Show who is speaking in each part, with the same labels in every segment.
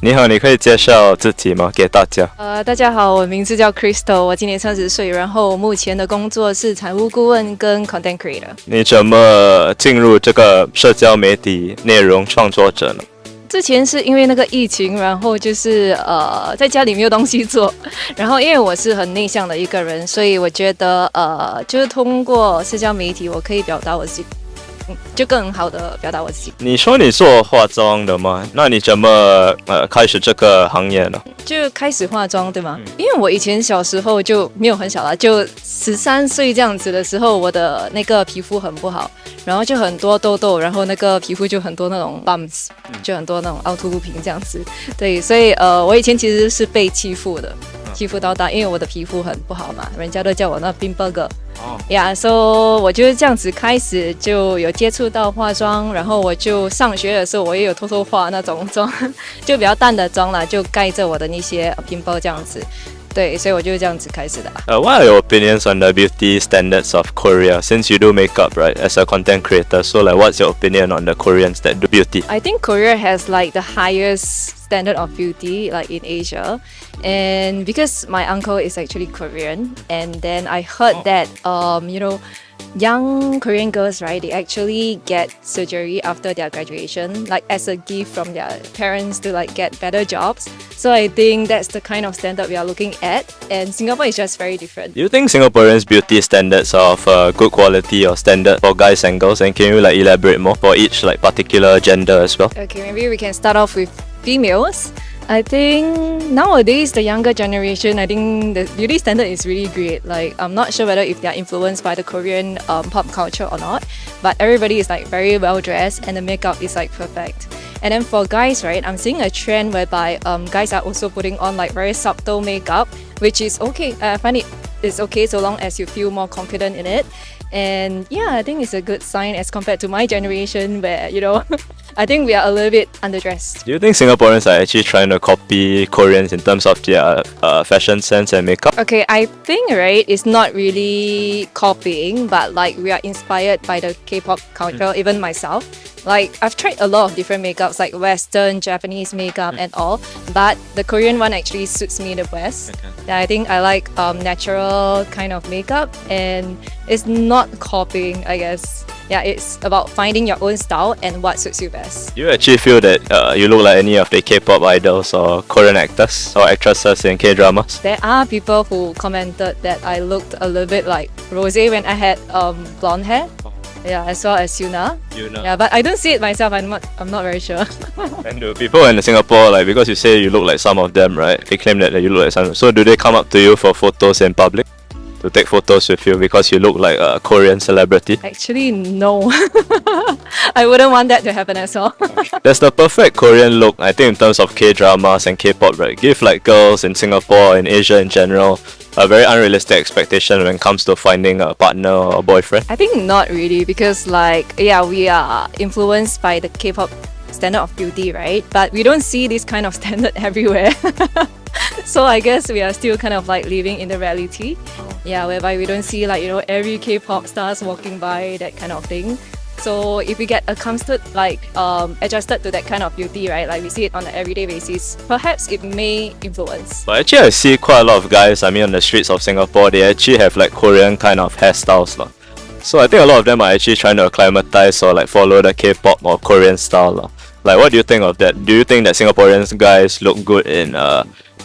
Speaker 1: 你好，你可以介绍自己吗？给大家。
Speaker 2: 大家好，我名字叫 Crystal，我今年30岁，然后目前的工作是财务顾问跟 content creator。
Speaker 1: 你怎么进入这个社交媒体内容创作者呢？
Speaker 2: 之前是因为那个疫情，然后就是在家里没有东西做，然后因为我是很内向的一个人，所以我觉得就是通过社交媒体，我可以表达我自己。就更好的表达我自己。
Speaker 1: 你说你做化妆的吗？那你怎么开始这个行业呢？
Speaker 2: 就开始化妆，对吗？因为我以前小时候就没有很小啦，就13岁这样子的时候，我的那个皮肤很不好，然后就很多痘痘，然后那个皮肤就很多那种 bumps，就很多那种凹凸不平这样子。对，所以我以前其实是被欺负的。欺负到大，因为我的皮肤很不好嘛，人家都叫我那冰 burger。所以我就是这样子开始就有接触到化妆，然后我就上学的时候我也有偷偷化那种妆，就比较淡的妆啦，就盖着我的那些pin包这样子。对，所以我就是这样子开始的。
Speaker 1: What are your opinions on the beauty standards of Korea? Since you do makeup, right, as a content creator, so like, what's your opinion on the Koreans that do beauty?
Speaker 2: I think Korea has like the highest standard of beauty like in Asia, and because my uncle is actually Korean, and then I heard that young Korean girls, right, they actually get surgery after their graduation, like as a gift from their parents to like get better jobs. So I think that's the kind of standard we are looking at, and Singapore is just very different.
Speaker 1: Do you think Singaporeans' beauty standards are of good quality or standard for guys and girls? And can you like elaborate more for each like particular gender as well?
Speaker 2: Okay, maybe we can start off with females. I think nowadays the younger generation, I think the beauty standard is really great. Like I'm not sure whether if they are influenced by the Korean pop culture or not, but everybody is like very well dressed and the makeup is like perfect. And then for guys, right, I'm seeing a trend whereby guys are also putting on like very subtle makeup, which is okay. I find it's okay so long as you feel more confident in it. And yeah, I think it's a good sign as compared to my generation where, I think we are a little bit underdressed.
Speaker 1: Do you think Singaporeans are actually trying to copy Koreans in terms of their fashion sense and makeup?
Speaker 2: Okay, I think, right, it's not really copying, but like we are inspired by the K-pop culture, even myself. Like I've tried a lot of different makeups like Western, Japanese makeup and all, but the Korean one actually suits me the best. Okay. Yeah, I think I like natural kind of makeup and it's not copying, I guess. Yeah, it's about finding your own style and what suits you best.
Speaker 1: Do you actually feel that you look like any of the K-pop idols or Korean actors or actresses in K-dramas?
Speaker 2: There are people who commented that I looked a little bit like Rose when I had blonde hair. Yeah, as well as Yuna. Yeah, but I don't see it myself. I'm not very sure.
Speaker 1: And do people in Singapore, like, because you say you look like some of them, right? They claim that you look like some. So do they come up to you for photos in public? To take photos with you because you look like a Korean celebrity?
Speaker 2: Actually, no. I wouldn't want that to happen as well.
Speaker 1: There's the perfect Korean look, I think, in terms of K-dramas and K-pop, right? Give like girls in Singapore and Asia in general a very unrealistic expectation when it comes to finding a partner or a boyfriend.
Speaker 2: I think not really because we are influenced by the K-pop standard of beauty, right? But we don't see this kind of standard everywhere. So I guess we are still kind of like living in the reality. Yeah, whereby we don't see like, every K-pop stars walking by, that kind of thing. So if we get accustomed, adjusted to that kind of beauty, right? Like we see it on an everyday basis, perhaps it may influence.
Speaker 1: But actually I see quite a lot of guys, on the streets of Singapore, they actually have like Korean kind of hairstyles. So I think a lot of them are actually trying to acclimatize or like follow the K-pop or Korean style. Like what do you think of that? Do you think that Singaporeans guys look good in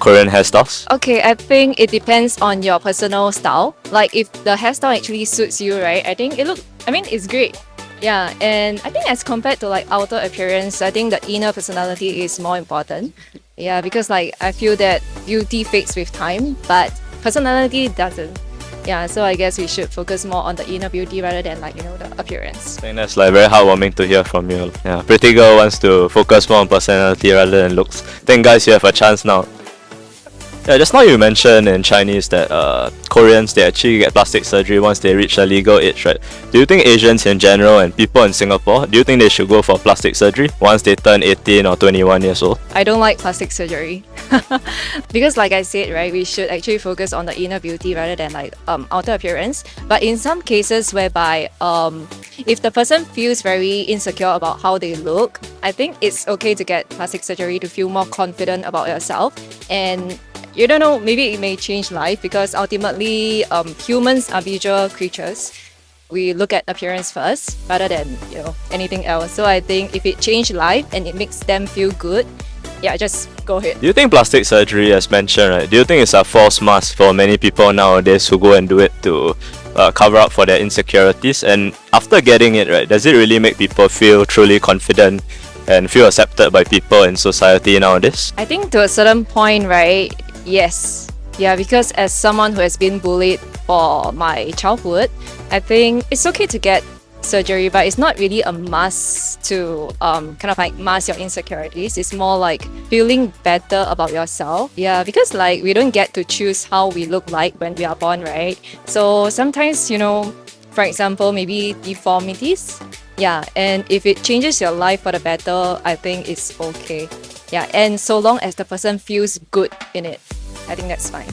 Speaker 1: Korean hairstyles?
Speaker 2: Okay, I think it depends on your personal style. Like if the hairstyle actually suits you, right? I think it's great. Yeah, and I think as compared to like outer appearance, I think the inner personality is more important. Yeah, because like I feel that beauty fades with time, but personality doesn't. Yeah, so I guess we should focus more on the inner beauty rather than like, the appearance.
Speaker 1: I think that's like very heartwarming to hear from you. Yeah, pretty girl wants to focus more on personality rather than looks. I think guys, you have a chance now. Yeah, just now you mentioned in Chinese that Koreans, they actually get plastic surgery once they reach a legal age, right? Do you think Asians in general and people in Singapore, do you think they should go for plastic surgery once they turn 18 or 21 years old?
Speaker 2: I don't like plastic surgery because, like I said, right, we should actually focus on the inner beauty rather than like outer appearance. But in some cases whereby if the person feels very insecure about how they look, I think it's okay to get plastic surgery to feel more confident about yourself. And you don't know, maybe it may change life because ultimately humans are visual creatures. We look at appearance first rather than anything else. So I think if it changes life and it makes them feel good, yeah, just go ahead.
Speaker 1: Do you think plastic surgery, as mentioned, right? Do you think it's a false mask for many people nowadays who go and do it to cover up for their insecurities? And after getting it, right, does it really make people feel truly confident and feel accepted by people in society nowadays?
Speaker 2: I think to a certain point, right? Yes. Yeah, because as someone who has been bullied for my childhood, I think it's okay to get surgery, but it's not really a must to kind of like mask your insecurities. It's more like feeling better about yourself. Yeah, because like we don't get to choose how we look like when we are born, right? So sometimes, for example, maybe deformities. Yeah, and if it changes your life for the better, I think it's okay. Yeah, and so long as the person feels good in it, I think that's fine.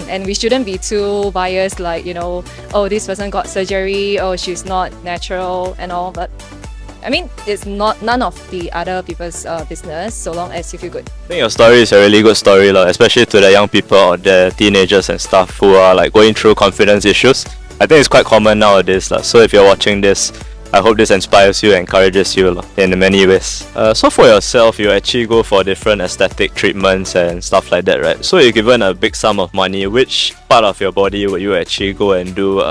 Speaker 2: And we shouldn't be too biased, like, oh, this person got surgery, oh, she's not natural and all. But I mean, it's not none of the other people's business, so long as you feel good.
Speaker 1: I think your story is a really good story, especially to the young people or the teenagers and stuff who are like going through confidence issues. I think it's quite common nowadays. So if you're watching this, I hope this inspires you and encourages you in many ways. So for yourself, you actually go for different aesthetic treatments and stuff like that, right? So you're given a big sum of money. Which part of your body would you actually go and do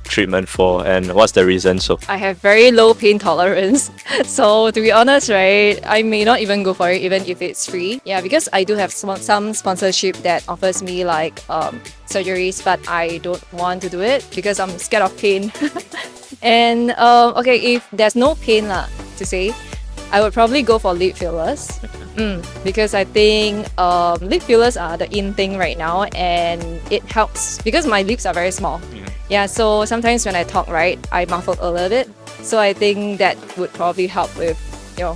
Speaker 1: treatment for, and what's the reason? So
Speaker 2: I have very low pain tolerance. So to be honest, right, I may not even go for it even if it's free. Yeah, because I do have some sponsorship that offers me like surgeries, but I don't want to do it because I'm scared of pain. And okay, if there's no pain to say, I would probably go for lip fillers. Because I think lip fillers are the in thing right now, and it helps because my lips are very small. Yeah, so sometimes when I talk, right, I muffle a little bit. So I think that would probably help with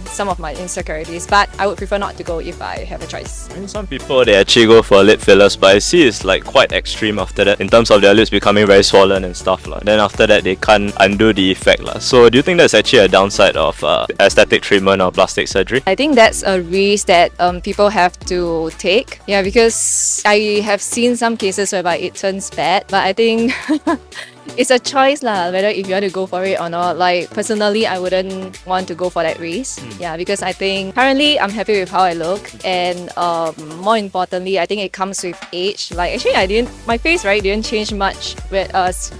Speaker 2: some of my insecurities, but I would prefer not to go if I have a choice.
Speaker 1: I mean, some people, they actually go for lip fillers, but I see it's like quite extreme after that in terms of their lips becoming very swollen and stuff. Then after that, they can't undo the effect. So do you think that's actually a downside of aesthetic treatment or plastic surgery?
Speaker 2: I think that's a risk that people have to take. Yeah, because I have seen some cases whereby it turns bad, but I think it's a choice whether if you want to go for it or not. Like personally, I wouldn't want to go for that risk. Yeah, because I think currently I'm happy with how I look, and more importantly, I think it comes with age. Like actually, my face didn't change much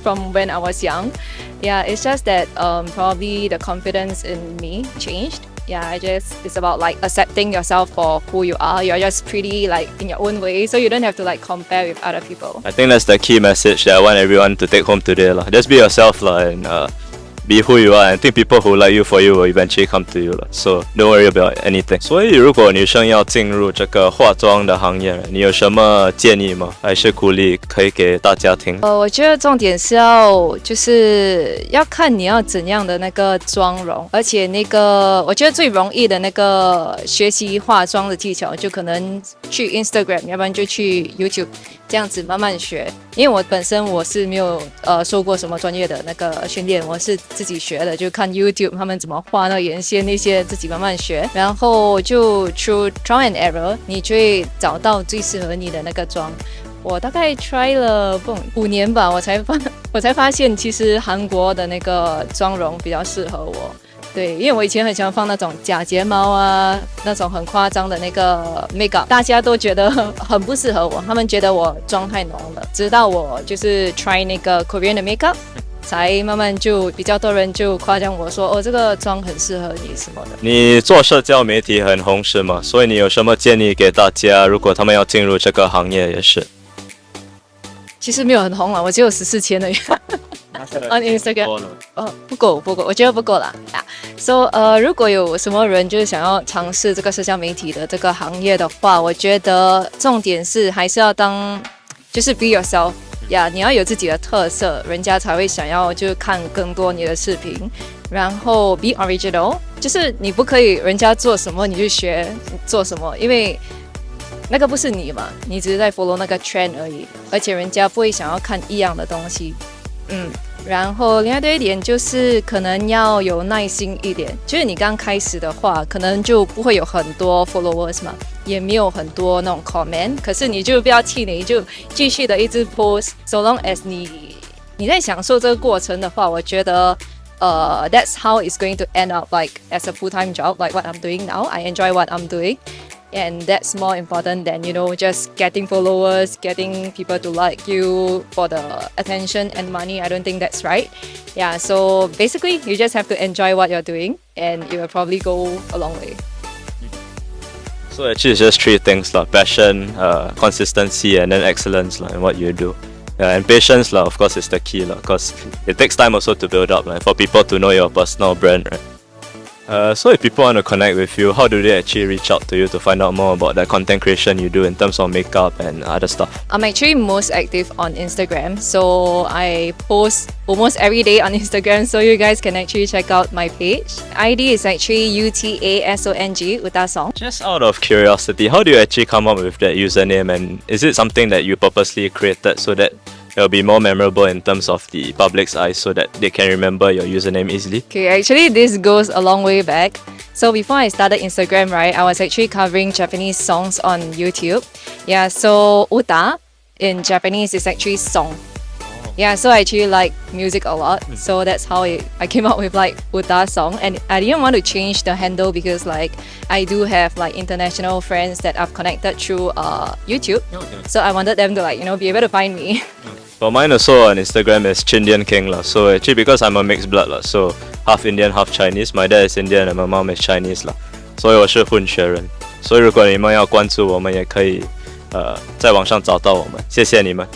Speaker 2: from when I was young. Yeah, it's just that probably the confidence in me changed. Yeah, it's about like accepting yourself for who you are. You're just pretty like in your own way, so you don't have to like compare with other people.
Speaker 1: I think that's the key message that I want everyone to take home today. Just be yourself and be who you are. I think people who like you for you will eventually come to you. So don't worry about anything. 所以如果女生要进入这个化妆的行业，你有什么建议吗？还是鼓励可以给大家听？
Speaker 2: 我觉得重点是就是要看你要怎样的那个妆容，而且我觉得最容易的那个学习化妆的技巧，就可能去 Instagram， 要不然就去 YouTube。这样子慢慢学，因为我本身我是没有受过什么专业的那个训练，我是自己学的，就看 YouTube 他们怎么画那个眼线那些，自己慢慢学，然后就 through trial and error， 你就会找到最适合你的那个妆。我大概 try 了5年吧，我才发现其实韩国的那个妆容比较适合我。对，因为我以前很喜欢放那种假睫毛啊，那种很夸张的那个 makeup， 大家都觉得很不适合我，他们觉得我妆太浓了。直到我就是 try 那个 Korean 的 makeup， 才慢慢就比较多人就夸奖我说，这个妆很适合你什么的。你
Speaker 1: 做社交媒体很红是吗？所以你有什么建议给大家，如果他们要进入这个行业也是？
Speaker 2: 其实没有很红我只有14千而已。on Instagram。不够，我觉得不够啦。So 如果有什么人就是想要尝试这个社交媒体的这个行业的话，我觉得重点是还是要就是 be yourself。你要有自己的特色，人家才会想要就看更多你的视频。然后 be original， 就是你不可以人家做什么你就学做什么，因为那个不是你嘛，你只是在 follow 那个 trend 而已，而且人家不会想要看一样的东西。然后另外一点就是可能要有耐心一点，就是你刚开始的话，可能就不会有很多 followers 嘛，也没有很多那种 comment， 可是你就不要气馁，就继续的一直 post，so long as 你在享受这个过程的话，我觉得that's how it's going to end up like as a full-time job, like what I'm doing now. I enjoy what I'm doing. And that's more important than, just getting followers, getting people to like you for the attention and money. I don't think that's right. So basically, you just have to enjoy what you're doing and it will probably go a long way.
Speaker 1: So actually it's just three things like passion, consistency and then excellence in what you do. And patience of course is the key because it takes time also to build up for people to know your personal brand, right? So if people want to connect with you, how do they actually reach out to you to find out more about the content creation you do in terms of makeup and other stuff?
Speaker 2: I'm actually most active on Instagram, so I post almost every day on Instagram, so you guys can actually check out my page. ID is actually UTASONG, Utasong.
Speaker 1: Just out of curiosity, how do you actually come up with that username, and is it something that you purposely created so that it'll be more memorable in terms of the public's eyes so that they can remember your username easily?
Speaker 2: Okay, actually this goes a long way back. So before I started Instagram, right, I was actually covering Japanese songs on YouTube. So Uta in Japanese is actually song. So I actually like music a lot. So that's how I came up with like Uta song. And I didn't want to change the handle because like I do have like international friends that I've connected through YouTube. So I wanted them to be able to find me.
Speaker 1: For mine also on Instagram is Chindian King So actually because I'm a mixed blood so half Indian, half Chinese. My dad is Indian and my mom is Chinese 所以我是混血人。所以如果你们要关注我们，也可以在网上找到我们。谢谢你们。